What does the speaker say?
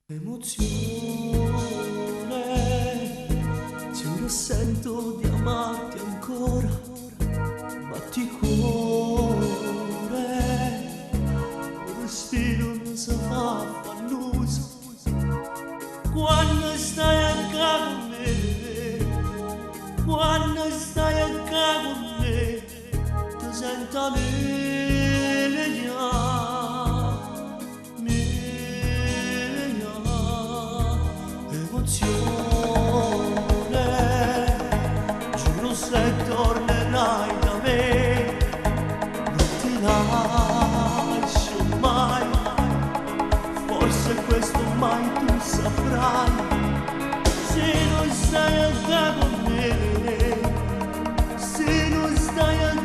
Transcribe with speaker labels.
Speaker 1: Emozione, giuro sento di amarti ancora, batti cuore, un respiro non si fa affannoso, quando stai accanto a me, quando stai accanto a me, ti sento meglio. Emozione, giuro se tornerai da me, non ti lascio mai, forse questo mai tu saprai, se non stai accanto a me, se non stai accanto a me.